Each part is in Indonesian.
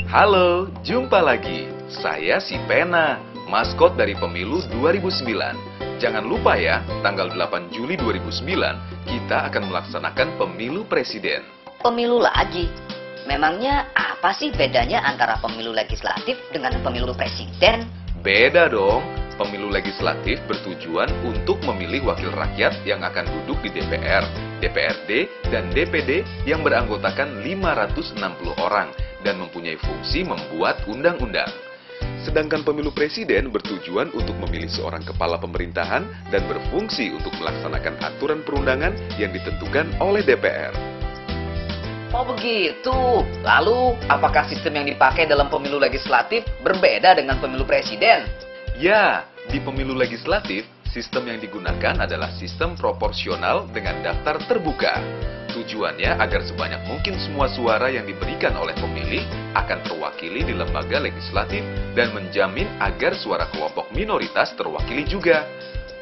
Halo, jumpa lagi. Saya si Pena, maskot dari pemilu 2009. Jangan lupa ya, tanggal 8 Juli 2009, kita akan melaksanakan pemilu presiden. Pemilu lagi? Memangnya apa sih bedanya antara pemilu legislatif dengan pemilu presiden? Beda dong. Pemilu legislatif bertujuan untuk memilih wakil rakyat yang akan duduk di DPR, DPRD, dan DPD yang beranggotakan 560 orang dan mempunyai fungsi membuat undang-undang. Sedangkan pemilu presiden bertujuan untuk memilih seorang kepala pemerintahan dan berfungsi untuk melaksanakan aturan perundangan yang ditentukan oleh DPR. Oh begitu. Lalu, apakah sistem yang dipakai dalam pemilu legislatif berbeda dengan pemilu presiden? Ya, di pemilu legislatif, sistem yang digunakan adalah sistem proporsional dengan daftar terbuka. Tujuannya agar sebanyak mungkin semua suara yang diberikan oleh pemilih akan terwakili di lembaga legislatif dan menjamin agar suara kelompok minoritas terwakili juga.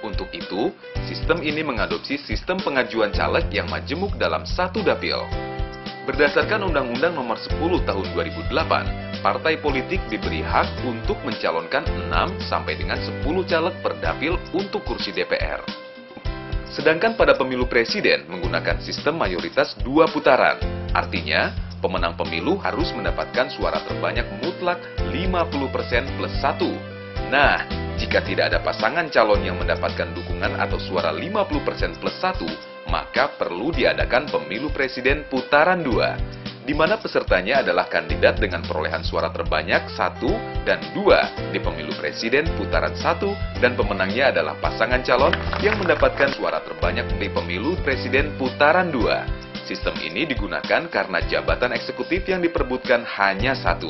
Untuk itu, sistem ini mengadopsi sistem pengajuan caleg yang majemuk dalam satu dapil. Berdasarkan Undang-Undang Nomor 10 Tahun 2008, partai politik diberi hak untuk mencalonkan 6 sampai dengan 10 caleg per dapil untuk kursi DPR. Sedangkan pada pemilu presiden menggunakan sistem mayoritas 2 putaran. Artinya, pemenang pemilu harus mendapatkan suara terbanyak mutlak 50% plus 1. Nah, jika tidak ada pasangan calon yang mendapatkan dukungan atau suara 50% plus 1, maka perlu diadakan pemilu presiden putaran 2, di mana pesertanya adalah kandidat dengan perolehan suara terbanyak 1 dan 2 di pemilu presiden putaran 1 dan pemenangnya adalah pasangan calon yang mendapatkan suara terbanyak di pemilu presiden putaran 2. Sistem ini digunakan karena jabatan eksekutif yang diperebutkan hanya 1.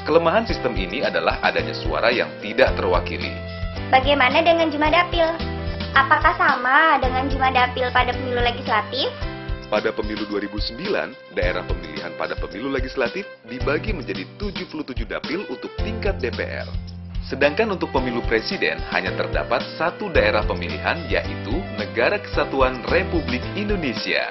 Kelemahan sistem ini adalah adanya suara yang tidak terwakili. Bagaimana dengan jumlah dapil? Apakah sama dengan jumlah dapil pada pemilu legislatif? Pada pemilu 2009, daerah pemilihan pada pemilu legislatif dibagi menjadi 77 dapil untuk tingkat DPR. Sedangkan untuk pemilu presiden hanya terdapat 1 daerah pemilihan, yaitu Negara Kesatuan Republik Indonesia.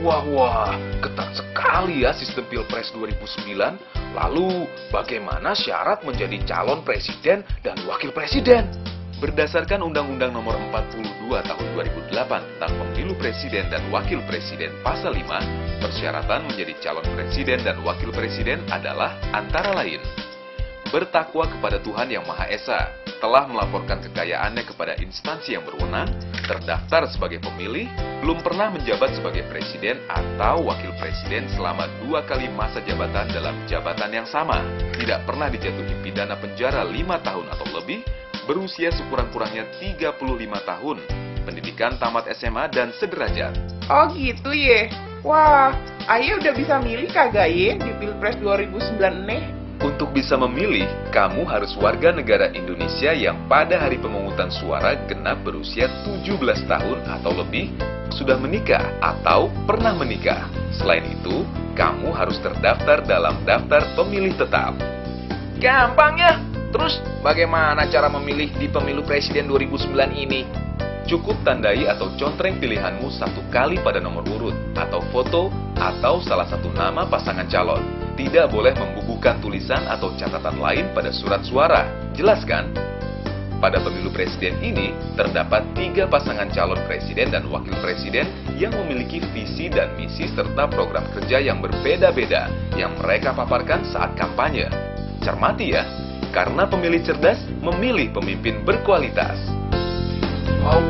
Wah, ketat sekali ya sistem Pilpres 2009. Lalu, bagaimana syarat menjadi calon presiden dan wakil presiden? Berdasarkan Undang-Undang Nomor 42 Tahun 2008 tentang Pemilu Presiden dan Wakil Presiden Pasal 5, persyaratan menjadi calon presiden dan wakil presiden adalah antara lain: bertakwa kepada Tuhan Yang Maha Esa, telah melaporkan kekayaannya kepada instansi yang berwenang, terdaftar sebagai pemilih, belum pernah menjabat sebagai presiden atau wakil presiden selama 2 kali masa jabatan dalam jabatan yang sama, tidak pernah dijatuhi pidana penjara 5 tahun atau lebih, berusia sekurang-kurangnya 35 tahun, pendidikan tamat SMA dan sederajat. Oh gitu ye. Wah, Aye udah bisa milih kagak ye di Pilpres 2009 nih? Untuk bisa memilih, kamu harus warga negara Indonesia yang pada hari pemungutan suara genap berusia 17 tahun atau lebih, sudah menikah atau pernah menikah. Selain itu, kamu harus terdaftar dalam daftar pemilih tetap. Gampang ya. Terus bagaimana cara memilih di pemilu presiden 2009 ini? Cukup tandai atau contreng pilihanmu 1 kali pada nomor urut, atau foto, atau salah satu nama pasangan calon. Tidak boleh membubuhkan tulisan atau catatan lain pada surat suara. Jelas kan? Pada pemilu presiden ini, terdapat 3 pasangan calon presiden dan wakil presiden yang memiliki visi dan misi serta program kerja yang berbeda-beda yang mereka paparkan saat kampanye. Cermati ya, karena pemilih cerdas memilih pemimpin berkualitas. Wow.